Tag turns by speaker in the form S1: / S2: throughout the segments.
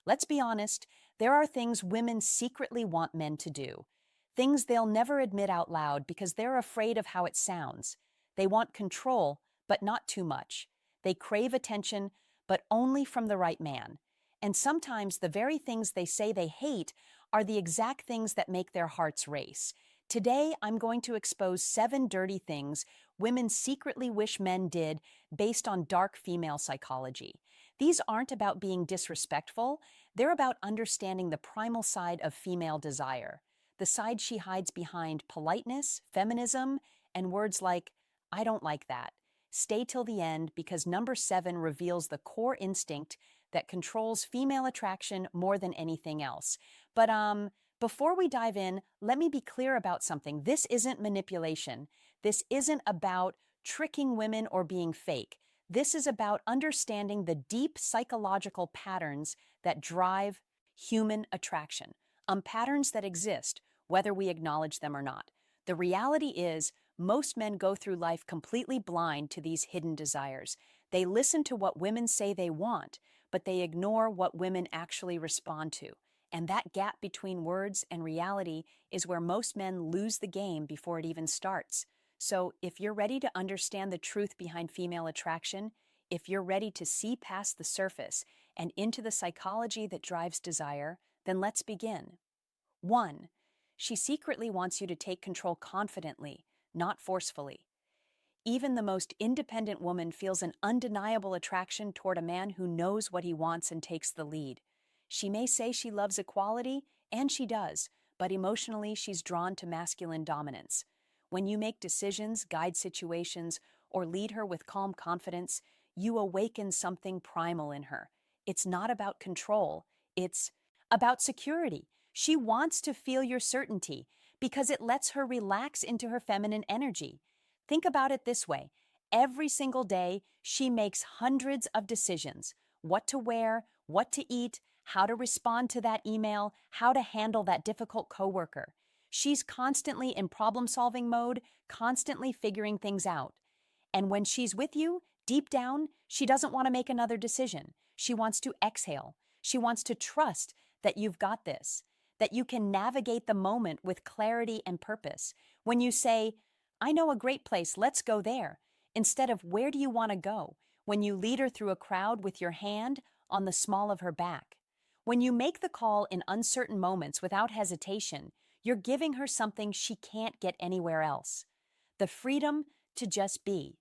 S1: Let's be honest, there are things women secretly want men to do. Things they'll never admit out loud because they're afraid of how it sounds. They want control, but not too much. They crave attention, but only from the right man. And sometimes the very things they say they hate are the exact things that make their hearts race. Today, I'm going to expose 7 dirty things women secretly wish men did based on dark female psychology. These aren't about being disrespectful, they're about understanding the primal side of female desire, the side she hides behind politeness, feminism, and words like, I don't like that. Stay till the end because number 7 reveals the core instinct that controls female attraction more than anything else. But before we dive in, let me be clear about something. This isn't manipulation. This isn't about tricking women or being fake. This is about understanding the deep psychological patterns that drive human attraction, patterns that exist, whether we acknowledge them or not. The reality is, most men go through life completely blind to these hidden desires. They listen to what women say they want, but they ignore what women actually respond to. And that gap between words and reality is where most men lose the game before it even starts. So, if you're ready to understand the truth behind female attraction, if you're ready to see past the surface and into the psychology that drives desire, then let's begin. 1. She secretly wants you to take control confidently, not forcefully. Even the most independent woman feels an undeniable attraction toward a man who knows what he wants and takes the lead. She may say she loves equality, and she does, but emotionally she's drawn to masculine dominance. When you make decisions, guide situations, or lead her with calm confidence, you awaken something primal in her. It's not about control, it's about security. She wants to feel your certainty because it lets her relax into her feminine energy. Think about it this way. Every single day, she makes hundreds of decisions: what to wear, what to eat, how to respond to that email, how to handle that difficult coworker. She's constantly in problem-solving mode, constantly figuring things out. And when she's with you, deep down, she doesn't want to make another decision. She wants to exhale. She wants to trust that you've got this, that you can navigate the moment with clarity and purpose. When you say, I know a great place, let's go there, instead of where do you want to go, when you lead her through a crowd with your hand on the small of her back. When you make the call in uncertain moments without hesitation, you're giving her something she can't get anywhere else: the freedom to just be.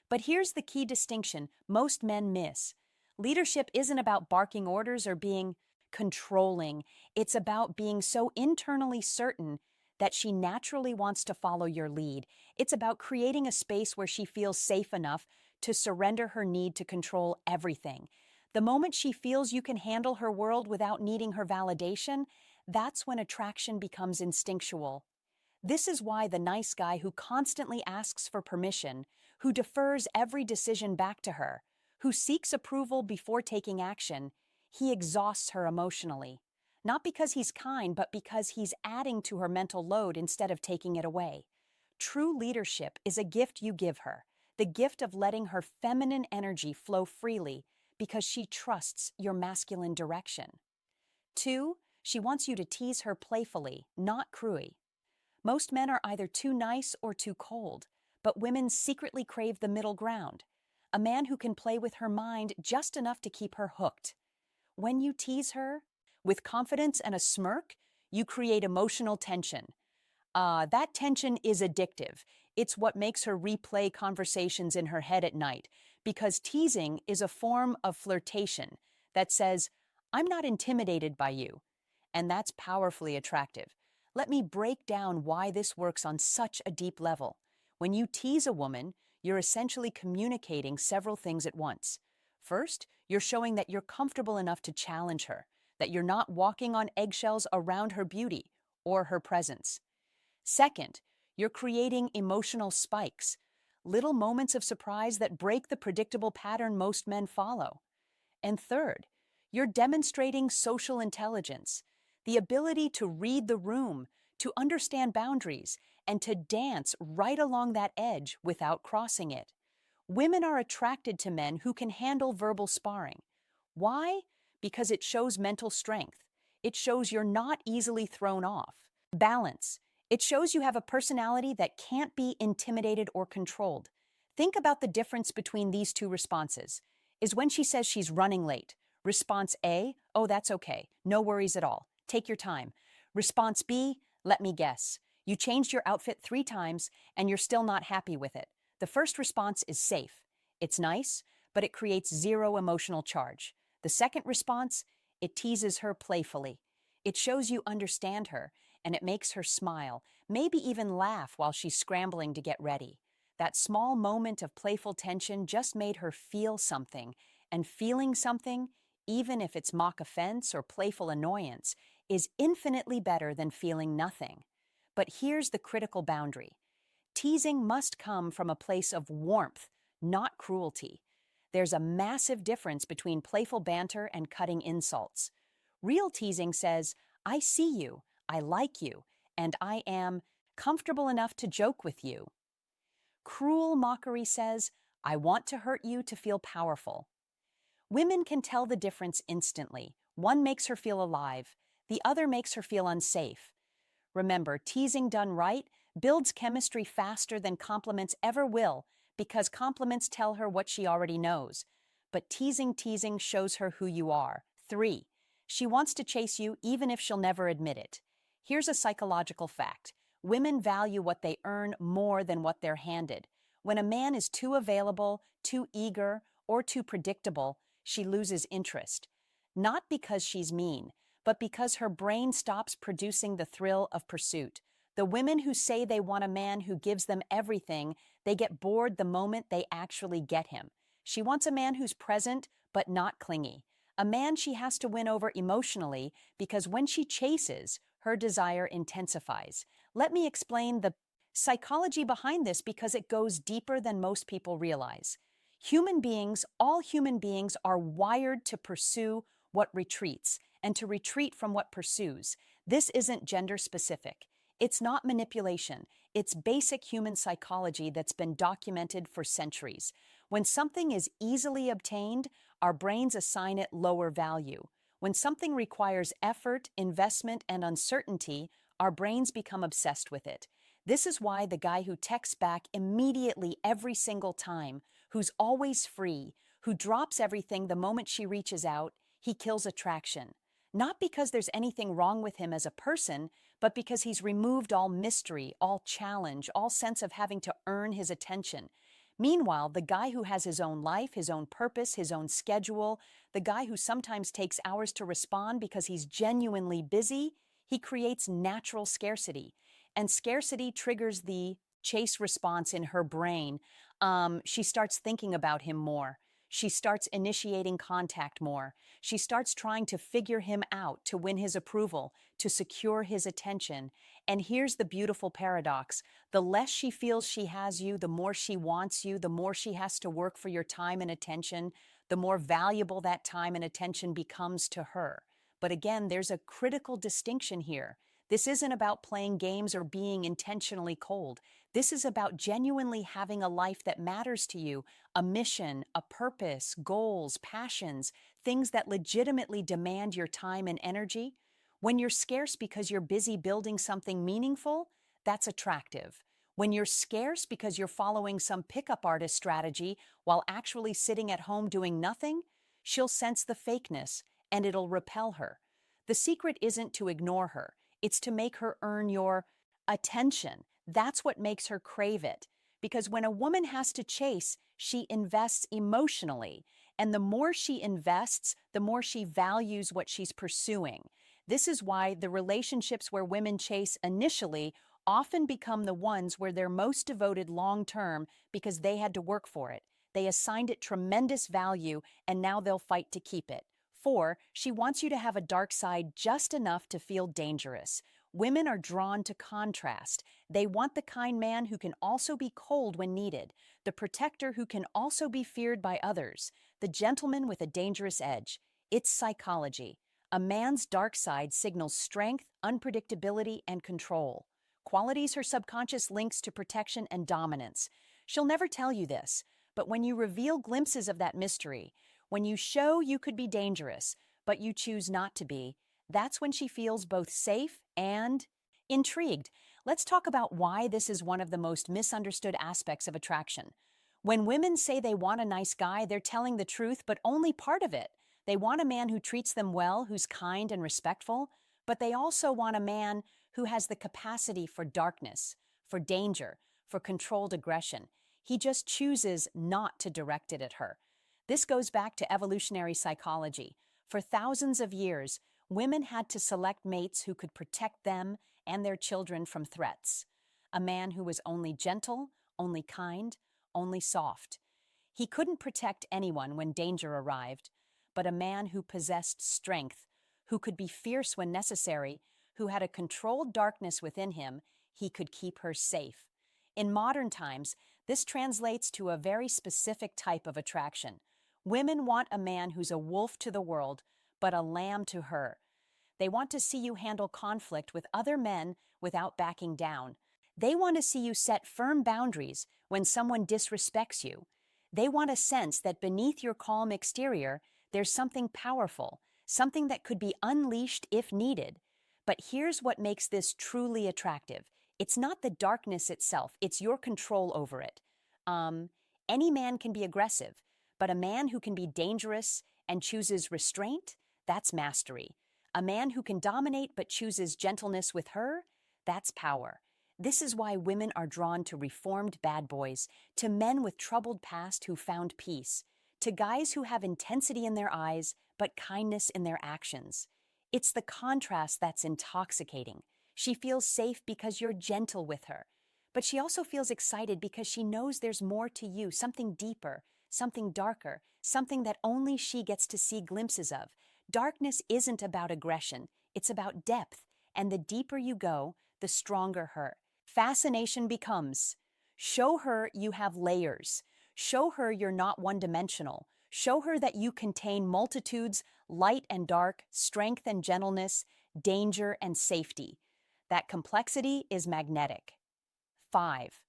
S1: But here's the key distinction most men miss. Leadership isn't about barking orders or being controlling. It's about being so internally certain that she naturally wants to follow your lead. It's about creating a space where she feels safe enough to surrender her need to control everything. The moment she feels you can handle her world without needing her validation, that's when attraction becomes instinctual. This is why the nice guy who constantly asks for permission, who defers every decision back to her, who seeks approval before taking action, he exhausts her emotionally. Not because he's kind, but because he's adding to her mental load instead of taking it away. True leadership is a gift you give her, the gift of letting her feminine energy flow freely because she trusts your masculine direction. 2. She wants you to tease her playfully, not cruelly. Most men are either too nice or too cold, but women secretly crave the middle ground. A man who can play with her mind just enough to keep her hooked. When you tease her with confidence and a smirk, you create emotional tension. That tension is addictive. It's what makes her replay conversations in her head at night, because teasing is a form of flirtation that says, I'm not intimidated by you. And that's powerfully attractive. Let me break down why this works on such a deep level. When you tease a woman, you're essentially communicating several things at once. First, you're showing that you're comfortable enough to challenge her, that you're not walking on eggshells around her beauty or her presence. Second, you're creating emotional spikes, little moments of surprise that break the predictable pattern most men follow. And third, you're demonstrating social intelligence, the ability to read the room, to understand boundaries, and to dance right along that edge without crossing it. Women are attracted to men who can handle verbal sparring. Why? because it shows mental strength. It shows you're not easily thrown off. Balance. It shows you have a personality that can't be intimidated or controlled. Think about the difference between these two responses. Is when she says she's running late. Response A, oh, that's okay. No worries at all. Take your time. Response B, let me guess. You changed your outfit 3 times and you're still not happy with it. The first response is safe. It's nice, but it creates zero emotional charge. The second response, it teases her playfully. It shows you understand her, and it makes her smile, maybe even laugh while she's scrambling to get ready. That small moment of playful tension just made her feel something, and feeling something, even if it's mock offense or playful annoyance, is infinitely better than feeling nothing. But here's the critical boundary. Teasing must come from a place of warmth, not cruelty. There's a massive difference between playful banter and cutting insults. Real teasing says, I see you, I like you, and I am comfortable enough to joke with you. Cruel mockery says, I want to hurt you to feel powerful. Women can tell the difference instantly. One makes her feel alive, the other makes her feel unsafe. Remember, teasing done right builds chemistry faster than compliments ever will, because compliments tell her what she already knows. But teasing shows her who you are. 3. She wants to chase you even if she'll never admit it. Here's a psychological fact. Women value what they earn more than what they're handed. When a man is too available, too eager, or too predictable, she loses interest. Not because she's mean, but because her brain stops producing the thrill of pursuit. The women who say they want a man who gives them everything, they get bored the moment they actually get him. She wants a man who's present but not clingy. A man she has to win over emotionally because when she chases, her desire intensifies. Let me explain the psychology behind this because it goes deeper than most people realize. All human beings are wired to pursue what retreats and to retreat from what pursues. This isn't gender specific. It's not manipulation. It's basic human psychology that's been documented for centuries. When something is easily obtained, our brains assign it lower value. When something requires effort, investment, and uncertainty, our brains become obsessed with it. This is why the guy who texts back immediately every single time, who's always free, who drops everything the moment she reaches out, he kills attraction. Not because there's anything wrong with him as a person, but because he's removed all mystery, all challenge, all sense of having to earn his attention. Meanwhile, the guy who has his own life, his own purpose, his own schedule, the guy who sometimes takes hours to respond because he's genuinely busy, he creates natural scarcity. And scarcity triggers the chase response in her brain. She starts thinking about him more. She starts initiating contact more. She starts trying to figure him out, to win his approval, to secure his attention. And here's the beautiful paradox. The less she feels she has you, the more she wants you, the more she has to work for your time and attention, the more valuable that time and attention becomes to her. But again, there's a critical distinction here. This isn't about playing games or being intentionally cold. This is about genuinely having a life that matters to you, a mission, a purpose, goals, passions, things that legitimately demand your time and energy. When you're scarce because you're busy building something meaningful, that's attractive. When you're scarce because you're following some pickup artist strategy while actually sitting at home doing nothing, she'll sense the fakeness and it'll repel her. The secret isn't to ignore her. It's to make her earn your attention. That's what makes her crave it. Because when a woman has to chase, she invests emotionally. And the more she invests, the more she values what she's pursuing. This is why the relationships where women chase initially often become the ones where they're most devoted long term because they had to work for it. They assigned it tremendous value and now they'll fight to keep it. 4. She wants you to have a dark side just enough to feel dangerous. Women are drawn to contrast. They want the kind man who can also be cold when needed, the protector who can also be feared by others, the gentleman with a dangerous edge. It's psychology. A man's dark side signals strength, unpredictability, and control. Qualities her subconscious links to protection and dominance. She'll never tell you this, but when you reveal glimpses of that mystery, when you show you could be dangerous, but you choose not to be. That's when she feels both safe and intrigued. Let's talk about why this is one of the most misunderstood aspects of attraction. When women say they want a nice guy, they're telling the truth, but only part of it. They want a man who treats them well, who's kind and respectful, but they also want a man who has the capacity for darkness, for danger, for controlled aggression. He just chooses not to direct it at her. This goes back to evolutionary psychology. For thousands of years, women had to select mates who could protect them and their children from threats. A man who was only gentle, only kind, only soft. He couldn't protect anyone when danger arrived, but a man who possessed strength, who could be fierce when necessary, who had a controlled darkness within him, he could keep her safe. In modern times, this translates to a very specific type of attraction. Women want a man who's a wolf to the world, but a lamb to her. They want to see you handle conflict with other men without backing down. They want to see you set firm boundaries when someone disrespects you. They want a sense that beneath your calm exterior, there's something powerful, something that could be unleashed if needed. But here's what makes this truly attractive. It's not the darkness itself, it's your control over it. Any man can be aggressive, but a man who can be dangerous and chooses restraint, that's mastery. A man who can dominate but chooses gentleness with her, that's power. This is why women are drawn to reformed bad boys, to men with troubled past who found peace, to guys who have intensity in their eyes but kindness in their actions. It's the contrast that's intoxicating. She feels safe because you're gentle with her, but she also feels excited because she knows there's more to you, something deeper, something darker, something that only she gets to see glimpses of. Darkness isn't about aggression, it's about depth, and the deeper you go, the stronger her. Fascination becomes, show her you have layers. Show her you're not one-dimensional. Show her that you contain multitudes, light and dark, strength and gentleness, danger and safety. That complexity is magnetic. 5.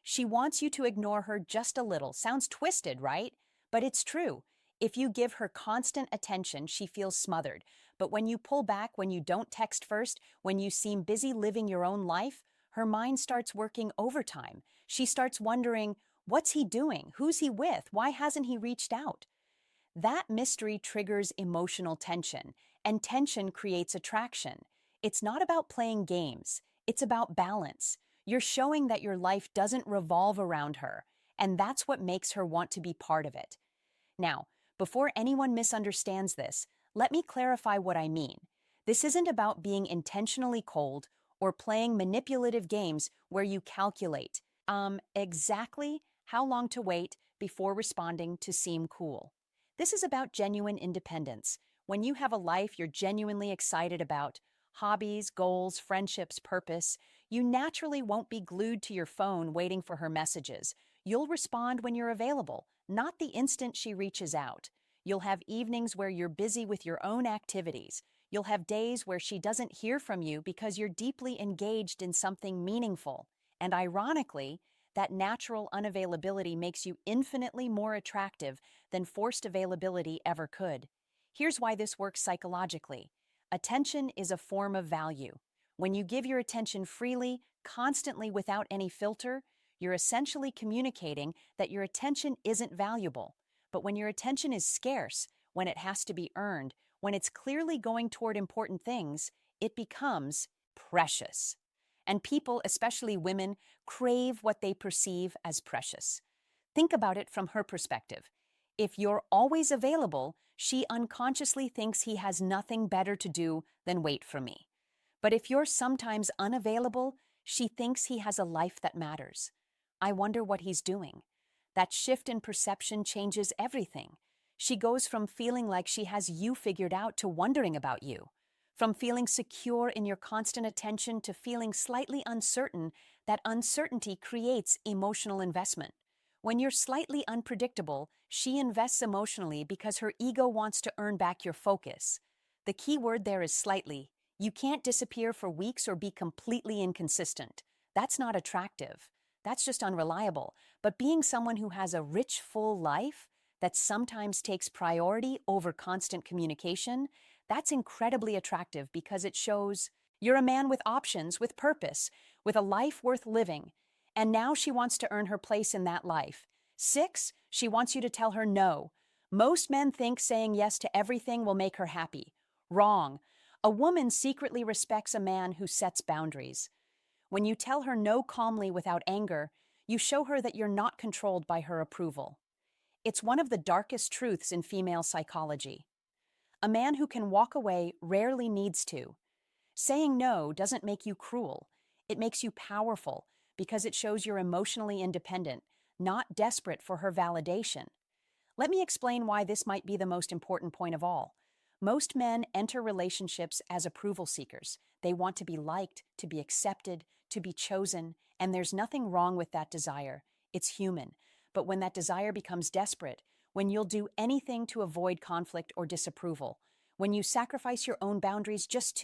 S1: She wants you to ignore her just a little. Sounds twisted, right? But it's true. If you give her constant attention, she feels smothered. But when you pull back, when you don't text first, when you seem busy living your own life, her mind starts working overtime. She starts wondering, what's he doing? Who's he with? Why hasn't he reached out? That mystery triggers emotional tension, and tension creates attraction. It's not about playing games. It's about balance. You're showing that your life doesn't revolve around her, and that's what makes her want to be part of it. Now, before anyone misunderstands this, let me clarify what I mean. This isn't about being intentionally cold or playing manipulative games where you calculate exactly how long to wait before responding to seem cool. This is about genuine independence. When you have a life you're genuinely excited about, hobbies, goals, friendships, purpose, you naturally won't be glued to your phone waiting for her messages. You'll respond when you're available, not the instant she reaches out. You'll have evenings where you're busy with your own activities. You'll have days where she doesn't hear from you because you're deeply engaged in something meaningful. And ironically, that natural unavailability makes you infinitely more attractive than forced availability ever could. Here's why this works psychologically. Attention is a form of value. When you give your attention freely, constantly without any filter, you're essentially communicating that your attention isn't valuable. But when your attention is scarce, when it has to be earned, when it's clearly going toward important things, it becomes precious. And people, especially women, crave what they perceive as precious. Think about it from her perspective. If you're always available, she unconsciously thinks he has nothing better to do than wait for me. But if you're sometimes unavailable, she thinks he has a life that matters. I wonder what he's doing. That shift in perception changes everything. She goes from feeling like she has you figured out to wondering about you. From feeling secure in your constant attention to feeling slightly uncertain. That uncertainty creates emotional investment. When you're slightly unpredictable, she invests emotionally because her ego wants to earn back your focus. The key word there is slightly. You can't disappear for weeks or be completely inconsistent. That's not attractive. That's just unreliable. But being someone who has a rich, full life, that sometimes takes priority over constant communication, that's incredibly attractive because it shows you're a man with options, with purpose, with a life worth living. And now she wants to earn her place in that life. 6, she wants you to tell her no. Most men think saying yes to everything will make her happy. Wrong. A woman secretly respects a man who sets boundaries. When you tell her no calmly without anger, you show her that you're not controlled by her approval. It's one of the darkest truths in female psychology. A man who can walk away rarely needs to. Saying no doesn't make you cruel. It makes you powerful because it shows you're emotionally independent, not desperate for her validation. Let me explain why this might be the most important point of all. Most men enter relationships as approval seekers. They want to be liked, to be accepted, to be chosen, and there's nothing wrong with that desire. It's human. But when that desire becomes desperate, when you'll do anything to avoid conflict or disapproval, when you sacrifice your own boundaries just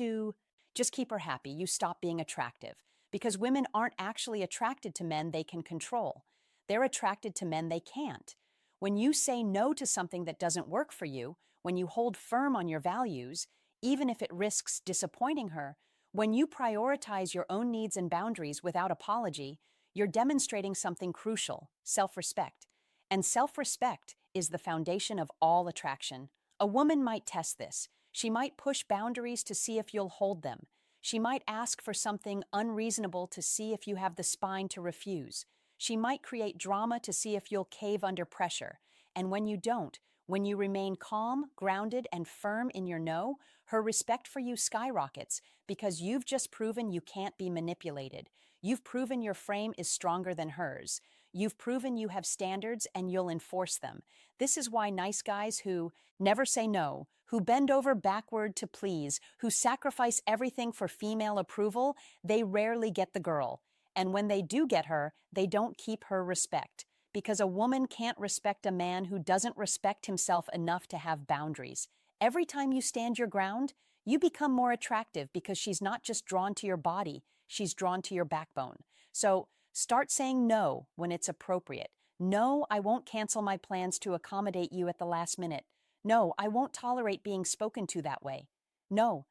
S1: keep her happy, you stop being attractive. Because women aren't actually attracted to men they can control. They're attracted to men they can't. When you say no to something that doesn't work for you, when you hold firm on your values, even if it risks disappointing her, when you prioritize your own needs and boundaries without apology, you're demonstrating something crucial: self-respect. And self-respect is the foundation of all attraction. A woman might test this. She might push boundaries to see if you'll hold them. She might ask for something unreasonable to see if you have the spine to refuse. She might create drama to see if you'll cave under pressure. And when you don't, when you remain calm, grounded, and firm in your no, her respect for you skyrockets because you've just proven you can't be manipulated. You've proven your frame is stronger than hers. You've proven you have standards and you'll enforce them. This is why nice guys who never say no, who bend over backward to please, who sacrifice everything for female approval, they rarely get the girl. And when they do get her, they don't keep her respect. Because a woman can't respect a man who doesn't respect himself enough to have boundaries. Every time you stand your ground, you become more attractive because she's not just drawn to your body, she's drawn to your backbone. So start saying no when it's appropriate. No, I won't cancel my plans to accommodate you at the last minute. No, I won't tolerate being spoken to that way. No,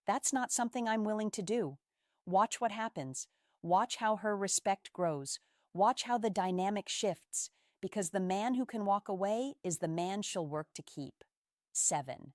S1: that's not something I'm willing to do. Watch what happens. Watch how her respect grows. Watch how the dynamic shifts, because the man who can walk away is the man she'll work to keep. 7.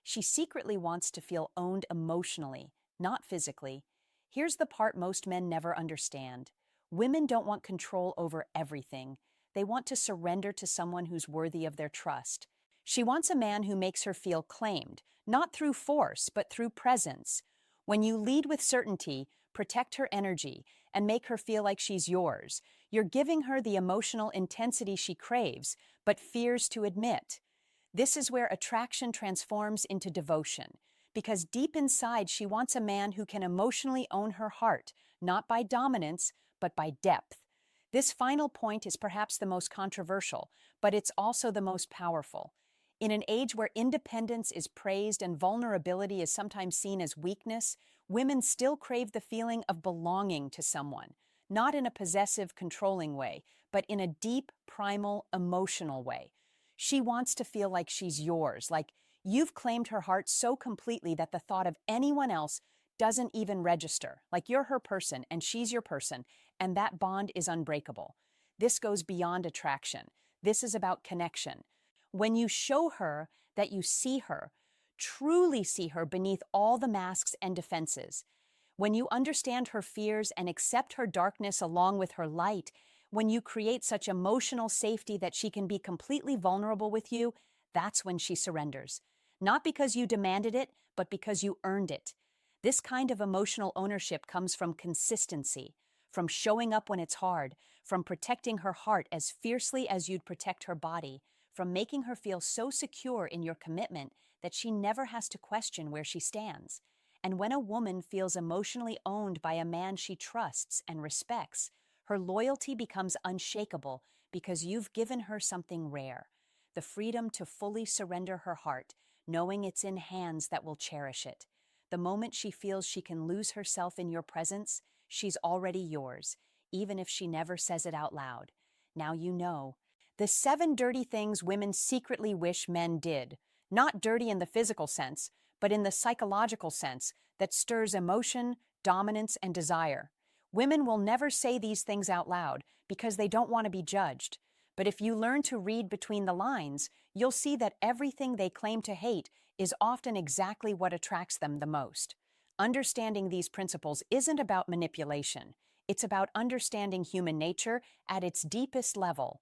S1: She secretly wants to feel owned emotionally, not physically. Here's the part most men never understand. Women don't want control over everything. They want to surrender to someone who's worthy of their trust. She wants a man who makes her feel claimed, not through force, but through presence. When you lead with certainty, protect her energy, and make her feel like she's yours, you're giving her the emotional intensity she craves, but fears to admit. This is where attraction transforms into devotion, because deep inside she wants a man who can emotionally own her heart, not by dominance, but by depth. This final point is perhaps the most controversial, but it's also the most powerful. In an age where independence is praised and vulnerability is sometimes seen as weakness, women still crave the feeling of belonging to someone, not in a possessive, controlling way, but in a deep, primal, emotional way. She wants to feel like she's yours, like you've claimed her heart so completely that the thought of anyone else doesn't even register, like you're her person and she's your person, and that bond is unbreakable. This goes beyond attraction. This is about connection. When you show her that you see her, truly see her beneath all the masks and defenses, when you understand her fears and accept her darkness along with her light, when you create such emotional safety that she can be completely vulnerable with you, that's when she surrenders. Not because you demanded it, but because you earned it. This kind of emotional ownership comes from consistency, from showing up when it's hard, from protecting her heart as fiercely as you'd protect her body, from making her feel so secure in your commitment that she never has to question where she stands. And when a woman feels emotionally owned by a man she trusts and respects, her loyalty becomes unshakable because you've given her something rare: the freedom to fully surrender her heart, knowing it's in hands that will cherish it. The moment she feels she can lose herself in your presence, she's already yours, even if she never says it out loud. Now you know. The 7 dirty things women secretly wish men did. Not dirty in the physical sense, but in the psychological sense that stirs emotion, dominance, and desire. Women will never say these things out loud because they don't want to be judged. But if you learn to read between the lines, you'll see that everything they claim to hate is often exactly what attracts them the most. Understanding these principles isn't about manipulation. It's about understanding human nature at its deepest level.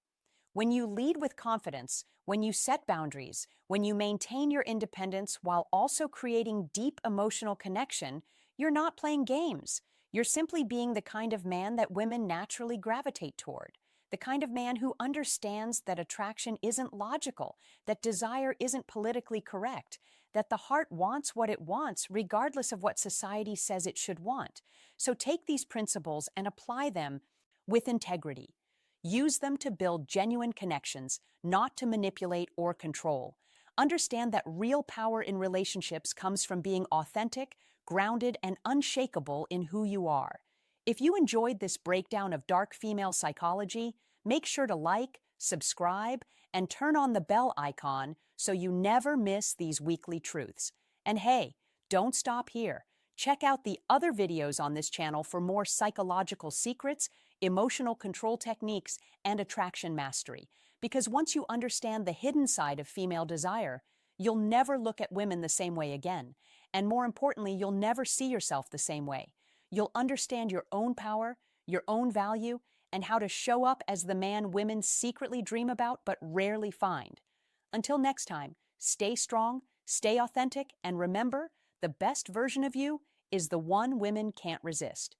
S1: When you lead with confidence, when you set boundaries, when you maintain your independence while also creating deep emotional connection, you're not playing games. You're simply being the kind of man that women naturally gravitate toward. The kind of man who understands that attraction isn't logical, that desire isn't politically correct, that the heart wants what it wants regardless of what society says it should want. So take these principles and apply them with integrity. Use them to build genuine connections, not to manipulate or control. Understand that real power in relationships comes from being authentic, grounded, and unshakable in who you are. If you enjoyed this breakdown of dark female psychology, make sure to like, subscribe, and turn on the bell icon so you never miss these weekly truths. And hey, don't stop here. Check out the other videos on this channel for more psychological secrets, emotional control techniques, and attraction mastery. Because once you understand the hidden side of female desire, you'll never look at women the same way again. And more importantly, you'll never see yourself the same way. You'll understand your own power, your own value, and how to show up as the man women secretly dream about but rarely find. Until next time, stay strong, stay authentic, and remember, the best version of you is the one women can't resist.